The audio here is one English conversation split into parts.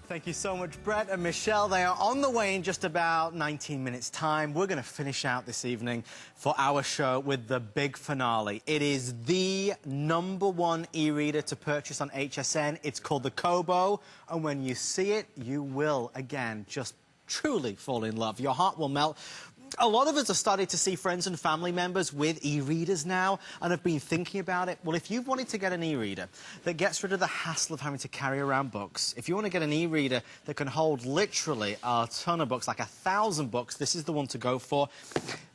Thank you so much, Brett and Michelle. They are on the way in just about 19 minutes' time. We're going to finish out this evening for our show with the big finale. It is the #1 e-reader to purchase on HSN. It's called the Kobo, and when you see it, you will, again, just truly fall in love. Your heart will melt. A lot of us have started to see friends and family members with e-readers now and have been thinking about it. Well, if you've wanted to get an e-reader that gets rid of the hassle of having to carry around books, if you want to get an e-reader that can hold literally a ton of books, like 1,000 books, this is the one to go for.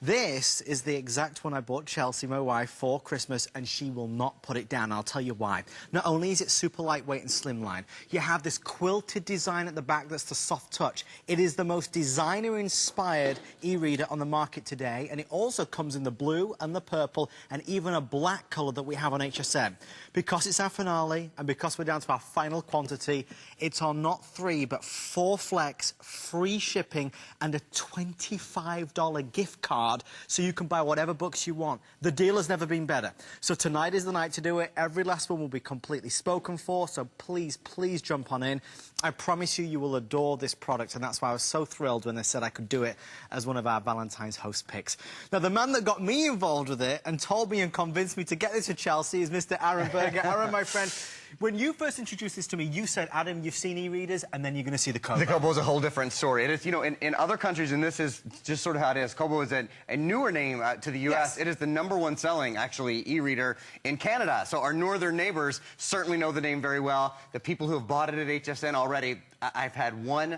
This is the exact one I bought Chelsea, my wife, for Christmas, and she will not put it down. I'll tell you why. Not only is it super lightweight and slimline, you have this quilted design at the back that's the soft touch. It is the most designer-inspired e-reader on the market today, and it also comes in the blue and the purple and even a black colour that we have on HSN. Because it's our finale and because we're down to our final quantity, it's on not 3 but 4 flex, free shipping and a $25 gift card so you can buy whatever books you want. The deal has never been better. So tonight is the night to do it. Every last one will be completely spoken for, so please, please jump on in. I promise you, you will adore this product, and that's why I was so thrilled when they said I could do it as one of our Valentine's host picks. Now, the man that got me involved with it and told me and convinced me to get this to Chelsea is Mr. Aaron Berger. Aaron, my friend, when you first introduced this to me, you said, Adam, you've seen e-readers, and then you're going to see the Kobo. The Kobo is a whole different story. It is, you know, in other countries, and this is just sort of how it is, Kobo is a newer name to the U.S. Yes. It is the #1 selling, actually, e-reader in Canada. So our northern neighbors certainly know the name very well. The people who have bought it at HSN already, I've had one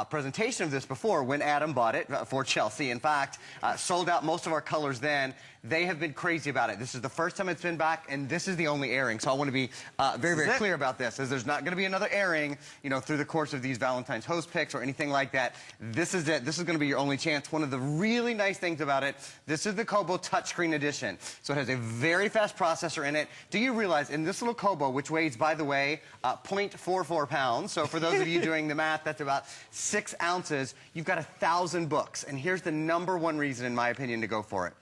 presentation of this before when Adam bought it for Chelsea. In fact, sold out most of our colors then. They have been crazy about it. This is the first time it's been back, and this is the only airing. So I want to be very, very clear about this, as there's not going to be another airing, you know, through the course of these Valentine's host picks or anything like that. This is it. This is going to be your only chance. One of the really nice things about it, this is the Kobo Touchscreen Edition. So it has a very fast processor in it. Do you realize in this little Kobo, which weighs, by the way, 0.44 pounds, so for those of you doing the math, that's about 6 ounces, you've got 1,000 books. And here's the #1 reason, in my opinion, to go for it.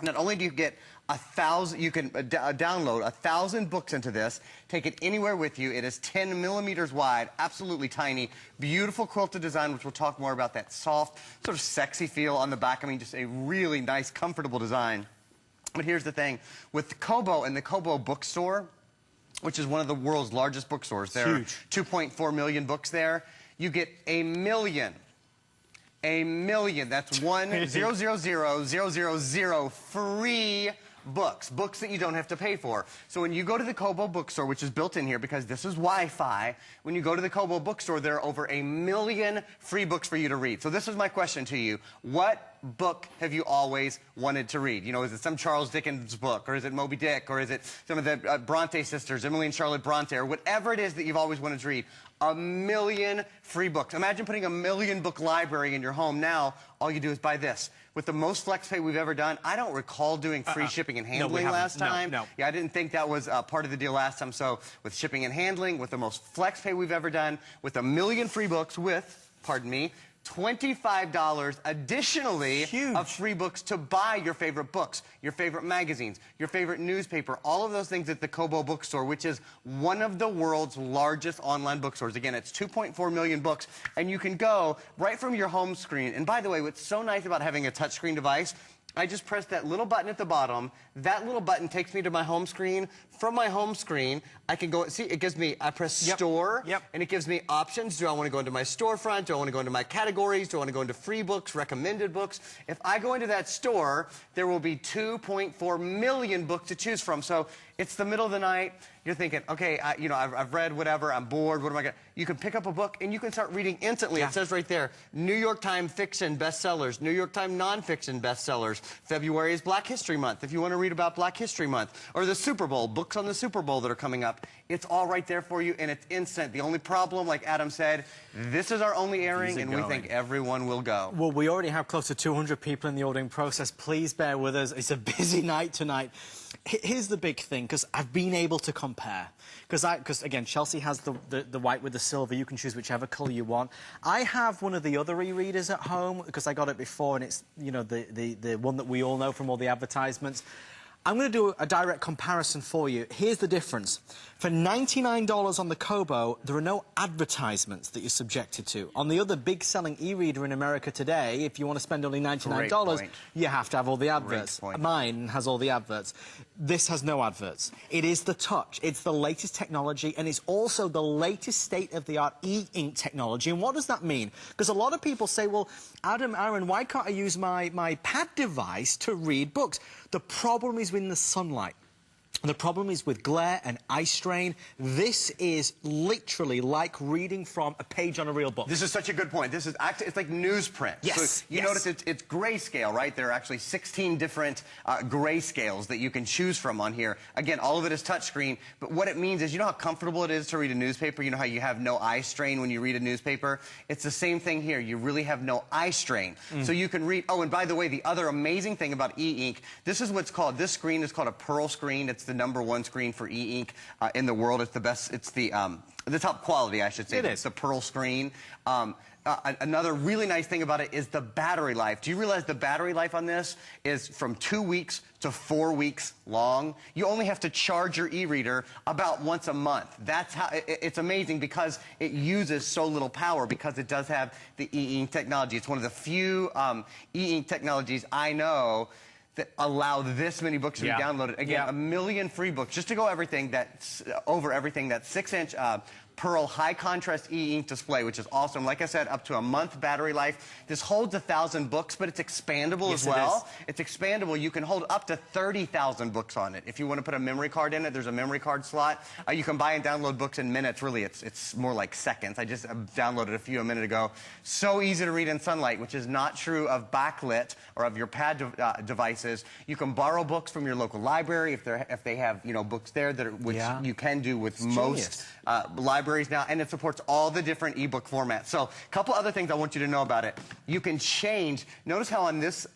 Not only do you get 1,000, you can download 1,000 books into this, take it anywhere with you. It is 10 millimeters wide, absolutely tiny, beautiful quilted design, which we'll talk more about, that soft, sort of sexy feel on the back. I mean, just a really nice, comfortable design. But here's the thing. With the Kobo and the Kobo bookstore, which is one of the world's largest bookstores, there are 2.4 million books there, you get 1 million. 1 million. That's 1,000,000 free books that you don't have to pay for. So when you go to the Kobo bookstore, which is built in here because this is Wi-Fi, when you go to the Kobo bookstore, there are over 1 million free books for you to read. So this is my question to you. What book have you always wanted to read? You know, is it some Charles Dickens book, or is it Moby Dick, or is it some of the Bronte sisters, Emily and Charlotte Bronte, or whatever it is that you've always wanted to read? 1 million free books. Imagine putting a 1 million book library in your home. Now, all you do is buy this. With the most flex pay we've ever done, I don't recall doing free shipping and handling last time. No. Yeah, I didn't think that was part of the deal last time. So with shipping and handling, with the most flex pay we've ever done, with 1 million free books, with, pardon me, $25 additionally of free books to buy your favorite books, your favorite magazines, your favorite newspaper, all of those things at the Kobo bookstore, which is one of the world's largest online bookstores. Again, it's 2.4 million books, and you can go right from your home screen. And by the way, what's so nice about having a touchscreen device, I just press that little button at the bottom. That little button takes me to my home screen. From my home screen, I can go, see, it gives me, I press store, and it gives me options. Do I want to go into my storefront? Do I want to go into my categories? Do I want to go into free books, recommended books? If I go into that store, there will be 2.4 million books to choose from. So it's the middle of the night. You're thinking, okay, you know, I've read whatever, I'm bored, what am I going to... You can pick up a book and you can start reading instantly. It says right there, New York Times fiction bestsellers, New York Times nonfiction bestsellers. February is Black History Month, if you want to read about Black History Month. Or the Super Bowl, books on the Super Bowl that are coming up. It's all right there for you, and it's instant. The only problem, like Adam said, this is our only airing, and we think everyone will go. Well, we already have close to 200 people in the ordering process. Please bear with us. It's a busy night tonight. Here's the big thing, because I've been able to compare. Because again, Chelsea has the white with the silver. You can choose whichever colour you want. I have one of the other e-readers at home, because I got it before, and it's, you know, the one that we all know from all the advertisements. I'm going to do a direct comparison for you. Here's the difference. For $99 on the Kobo, there are no advertisements that you're subjected to. On the other big-selling e-reader in America today, if you want to spend only $99, you have to have all the adverts. Mine has all the adverts. This has no adverts. It is the Touch. It's the latest technology, and it's also the latest state-of-the-art e-ink technology. And what does that mean? Because a lot of people say, well, Adam, Aaron, why can't I use my pad device to read books? The problem is in the sunlight. The problem is with glare and eye strain. This is literally like reading from a page on a real book. This is such a good point. This is actually, it's like newsprint. Yes. So you notice it's grayscale, right? There are actually 16 different grayscales that you can choose from on here. Again, all of it is touchscreen, but what it means is, you know how comfortable it is to read a newspaper? You know how you have no eye strain when you read a newspaper? It's the same thing here. You really have no eye strain. So you can read. Oh, and by the way, the other amazing thing about e-ink, this is what's called, this screen is called a Pearl screen. It's the #1 screen for e-ink in the world. It's the best. It's the top quality, I should say. It's the Pearl screen. Another really nice thing about it is the battery life. Do you realize the battery life on this is from 2 weeks to 4 weeks long? You only have to charge your e-reader about once a month. That's how it's amazing, because it uses so little power, because it does have the e-ink technology. It's one of the few e-ink technologies I know that allow this many books to be downloaded. Again, 1 million free books. Just to go everything, that's over everything, that 6-inch Pearl high contrast e-ink display, which is awesome. Like I said, up to a month battery life. This holds 1,000 books, but it's expandable as well. It's expandable. You can hold up to 30,000 books on it. If you want to put a memory card in it, there's a memory card slot. You can buy and download books in minutes. Really, it's more like seconds. I just downloaded a few a minute ago. So easy to read in sunlight, which is not true of backlit or of your pad devices. You can borrow books from your local library if they have, you know, books there that which you can do with most libraries now, and it supports all the different ebook formats. So, a couple other things I want you to know about it. You can change. Notice how on this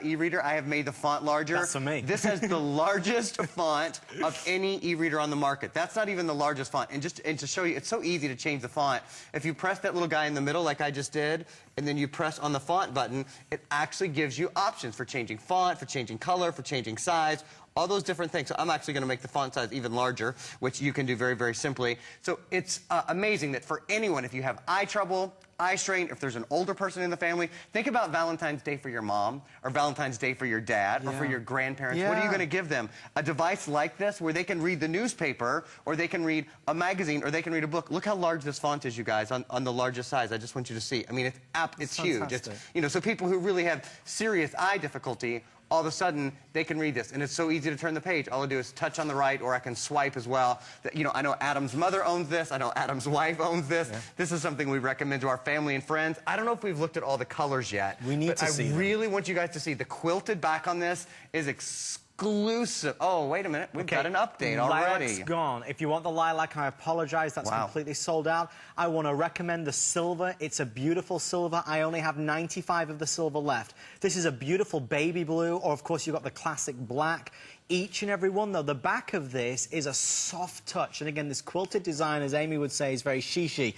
e-reader I have made the font larger. That's for me. This has the largest font of any e-reader on the market. That's not even the largest font. And to show you, it's so easy to change the font. If you press that little guy in the middle, like I just did, and then you press on the font button, it actually gives you options for changing font, for changing color, for changing size. All those different things. So I'm actually going to make the font size even larger, which you can do very, very simply. So it's amazing that for anyone, if you have eye trouble, eye strain, if there's an older person in the family, think about Valentine's Day for your mom, or Valentine's Day for your dad, or for your grandparents. What are you going to give them? A device like this where they can read the newspaper, or they can read a magazine, or they can read a book. Look how large this font is, you guys, on the largest size. I just want you to see. I mean, it's huge. It's, you know, so people who really have serious eye difficulty, all of a sudden, they can read this. And it's so easy to turn the page. All I do is touch on the right, or I can swipe as well. You know, I know Adam's mother owns this. I know Adam's wife owns this. This is something we recommend to our family and friends. I don't know if we've looked at all the colors yet. We need to see them. I really want you guys to see. The quilted back on this is exclusive. Oh, wait a minute. We've got an update already. Lilac's gone. If you want the lilac, I apologize. That's completely sold out. I want to recommend the silver. It's a beautiful silver. I only have 95 of the silver left. This is a beautiful baby blue, or of course you've got the classic black. Each and every one, though, the back of this is a soft touch. And again, this quilted design, as Amy would say, is very she-she.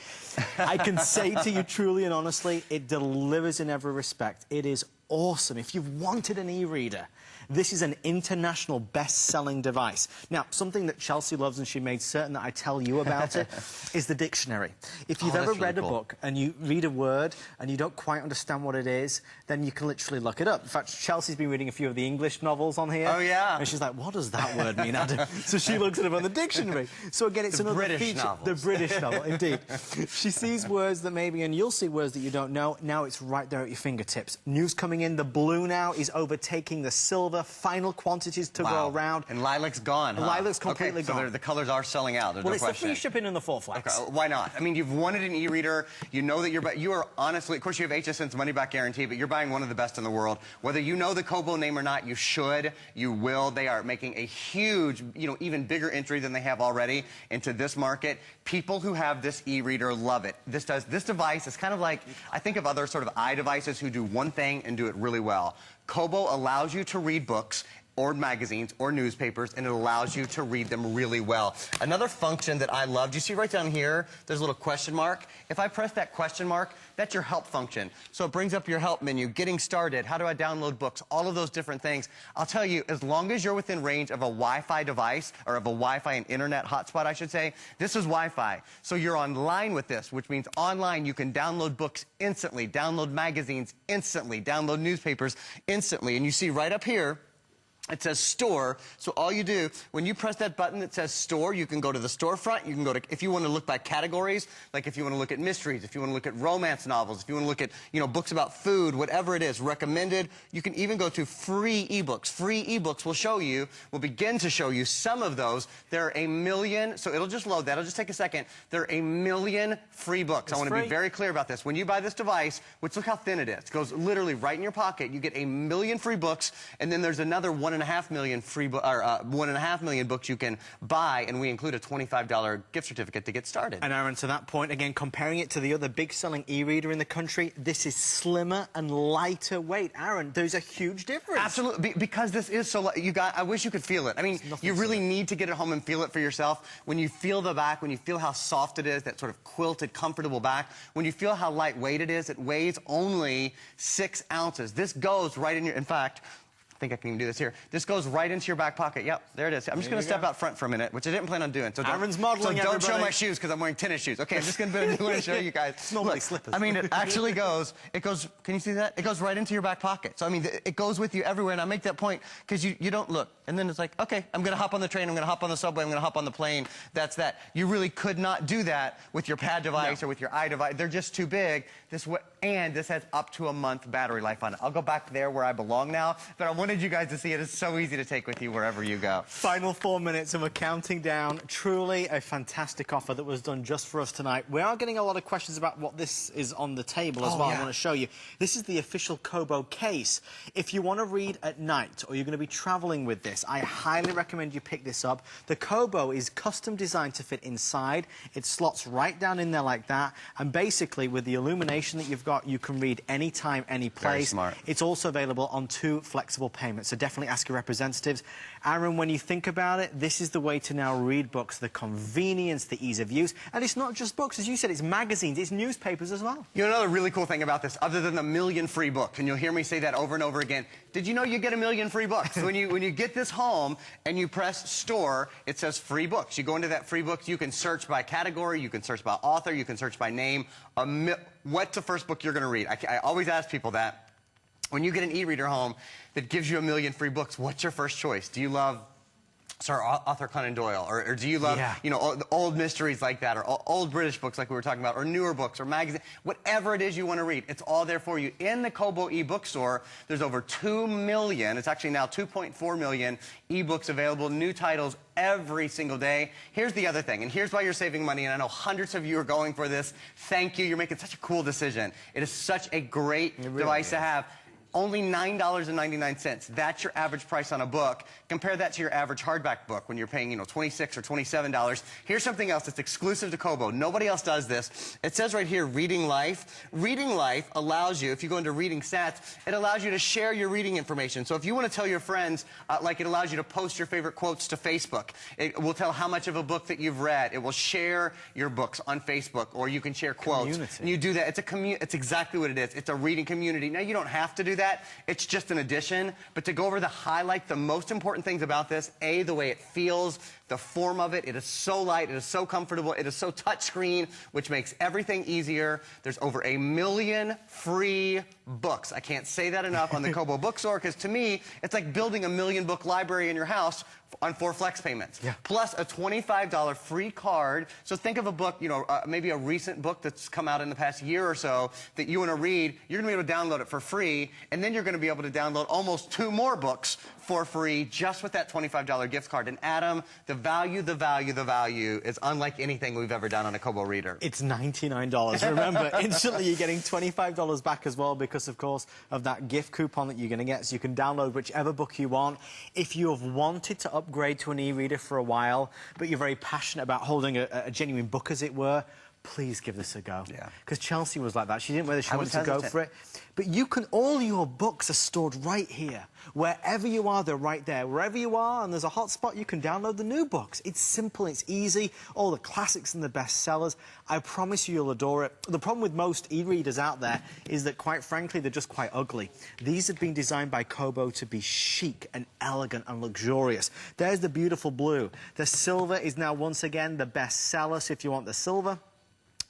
I can say to you truly and honestly, it delivers in every respect. It is awesome. If you've wanted an e-reader, this is an international best-selling device. Now, something that Chelsea loves, and she made certain that I tell you about it, is the dictionary. If you've ever read a book and you read a word and you don't quite understand what it is, then you can literally look it up. In fact, Chelsea's been reading a few of the English novels on here. Oh, yeah. And she's like, what does that word mean, Adam? So she looks it up on the dictionary. So again, it's another British novels. The British novel, indeed. She sees words that maybe, and you'll see words that you don't know. Now it's right there at your fingertips. News coming in. The blue now is overtaking the silver. Final quantities to go around. And lilac's gone, huh? Lilac's completely gone. So the colors are selling out. There's no question. It's the free shipping and the 4 flex. Okay, why not? I mean, you've wanted an e-reader. You know that you are honestly, of course, you have HSN's money-back guarantee, but you're buying one of the best in the world. Whether you know the Kobo name or not, you should. You will. They are making a huge, you know, even bigger entry than they have already into this market. People who have this e-reader love it. This device is kind of like, I think of other sort of eye devices who do one thing and do it really well. Kobo allows you to read books or magazines or newspapers, and it allows you to read them really well. Another function that I love, do you see right down here, there's a little question mark? If I press that question mark, that's your help function. So it brings up your help menu, getting started, how do I download books, all of those different things. I'll tell you, as long as you're within range of a Wi-Fi device, or of a Wi-Fi and internet hotspot, I should say, this is Wi-Fi. So you're online with this, which means online you can download books instantly, download magazines instantly, download newspapers instantly. And you see right up here, it says store, so all you do, when you press that button that says store, you can go to the storefront, you can go to, if you want to look by categories, like if you want to look at mysteries, if you want to look at romance novels, if you want to look at, you know, books about food, whatever it is, recommended, you can even go to free ebooks. Free ebooks will begin to show you some of those. There are a million, so it'll just load that, it'll just take a second. There are a million free books. I want to be very clear about this. When you buy this device, which look how thin it is, it goes literally right in your pocket, you get a million free books, and then there's another 1.5 million free 1.5 million books you can buy, and we include a $25 gift certificate to get started. And Aaron, to that point, again, comparing it to the other big selling e-reader in the country, this is slimmer and lighter weight. Aaron, there's a huge difference. Absolutely, because this is so light. I wish you could feel it. I mean, you really need to get it home and feel it for yourself. When you feel the back, when you feel how soft it is, that sort of quilted, comfortable back, when you feel how lightweight it is, it weighs only 6 ounces. This goes right in your, in fact, I think I can even do this here. This goes right into your back pocket. Yep, there it is. I'm just going to step out front for a minute, which I didn't plan on doing. So Aaron's modeling, so don't show my shoes because I'm wearing tennis shoes. Okay, I'm just going to show you guys. It's normally slippers. I mean, it actually goes, can you see that? It goes right into your back pocket. So, I mean, it goes with you everywhere, and I make that point because you don't look. And then it's like, okay, I'm going to hop on the train, I'm going to hop on the subway, I'm going to hop on the plane. That's that. You really could not do that with your pad device or with your iDevice. They're just too big. And this has up to a month battery life on it. I'll go back there where I belong now, but I wanted you guys to see it. It's so easy to take with you wherever you go. Final 4 minutes and we're counting down. Truly a fantastic offer that was done just for us tonight. We are getting a lot of questions about what this is on the table as well. I want to show you. This is the official Kobo case. If you want to read at night or you're going to be traveling with this, I highly recommend you pick this up. The Kobo is custom designed to fit inside. It slots right down in there like that. And basically, with the illumination that you've got, you can read anytime, any place. Very smart. It's also available on 2 flexible payments, so definitely ask your representatives. Aaron, when you think about it, this is the way to now read books, the convenience, the ease of use. And it's not just books, as you said, it's magazines, it's newspapers as well. You know another really cool thing about this, other than the million free books, and you'll hear me say that over and over again, did you know you get a million free books? when you get this home and you press store, it says free books. You go into that free books, you can search by category, you can search by author, you can search by name. What's the first book you're going to read? I always ask people that. When you get an e-reader home that gives you a million free books, what's your first choice? Do you love Arthur Conan Doyle, or do you love, you know, old mysteries like that, or old British books like we were talking about, or newer books, or magazines, whatever it is you want to read, it's all there for you. In the Kobo e-book store, there's over 2 million, it's actually now 2.4 million e-books available, new titles every single day. Here's the other thing, and here's why you're saving money, and I know hundreds of you are going for this. Thank you, you're making such a cool decision. It is such a great device to have. Only $9.99. That's your average price on a book. Compare that to your average hardback book when you're paying, you know, $26 or $27. Here's something else that's exclusive to Kobo. Nobody else does this. It says right here, Reading Life. Reading Life allows you, if you go into Reading Stats, it allows you to share your reading information. So if you want to tell your friends, like it allows you to post your favorite quotes to Facebook. It will tell how much of a book that you've read. It will share your books on Facebook, or you can share quotes. Community. And you do that. It's exactly what it is. It's a reading community. Now, you don't have to do that. It's just an addition, but to go over the most important things about this, A, the way it feels, the form of it, it is so light, it is so comfortable, it is so touchscreen, which makes everything easier. There's over 1 million free books. I can't say that enough on the Kobo bookstore, because to me, it's like building a 1 million book library in your house on 4 flex payments, plus a $25 free card. So think of a book, you know, maybe a recent book that's come out in the past year or so that you want to read. You're going to be able to download it for free, and then you're going to be able to download almost 2 more books for free just with that $25 gift card. And Adam, the value is unlike anything we've ever done on a Kobo reader. It's $99. Remember, instantly you're getting $25 back as well because, of course, of that gift coupon that you're going to get. So you can download whichever book you want. If you have wanted to upgrade to an e-reader for a while, but you're very passionate about holding a genuine book, as it were, please give this a go. Yeah. Because Chelsea was like that. She didn't know whether she wanted to go hesitant. for it. But you can, all your books are stored right here. Wherever you are, they're right there. Wherever you are and there's a hotspot, you can download the new books. It's simple, it's easy. All the classics and the bestsellers. I promise you'll adore it. The problem with most e-readers out there is that, quite frankly, they're just quite ugly. These have been designed by Kobo to be chic and elegant and luxurious. There's the beautiful blue. The silver is now once again the bestseller, so if you want the silver,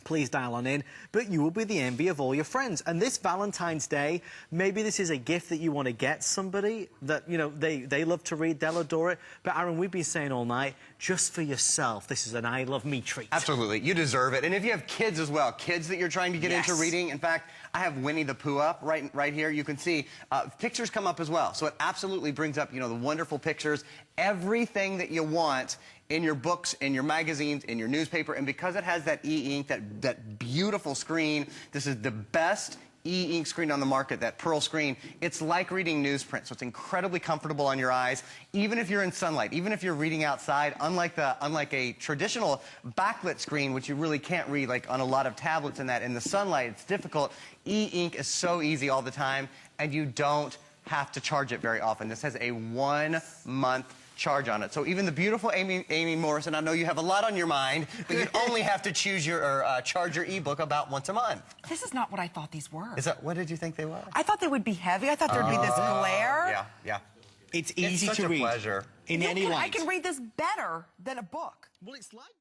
please dial on in, but you will be the envy of all your friends. And this Valentine's Day, maybe this is a gift that you want to get somebody that, you know, they love to read, they'll adore it. But Aaron, we've been saying all night, just for yourself, this is an I Love Me treat. Absolutely. You deserve it. And if you have kids as well, kids that you're trying to get into reading, in fact, I have Winnie the Pooh up right here. You can see pictures come up as well. So it absolutely brings up, you know, the wonderful pictures, everything that you want in your books, in your magazines, in your newspaper. And because it has that e-ink, that beautiful screen, this is the best e-ink screen on the market, that pearl screen. It's like reading newsprint, so it's incredibly comfortable on your eyes, even if you're in sunlight, even if you're reading outside, unlike a traditional backlit screen, which you really can't read like on a lot of tablets and that. In the sunlight, it's difficult. E-ink is so easy all the time, and you don't have to charge it very often. This has a 1-month charge on it. So even the beautiful Amy Morrison, I know you have a lot on your mind, but you only have to choose your charge your ebook about once a month. This is not what I thought these were. What did you think they were? I thought they would be heavy. I thought there'd be this glare. Yeah, yeah. It's easy to read. Pleasure. In any light. I can read this better than a book. Well, it's like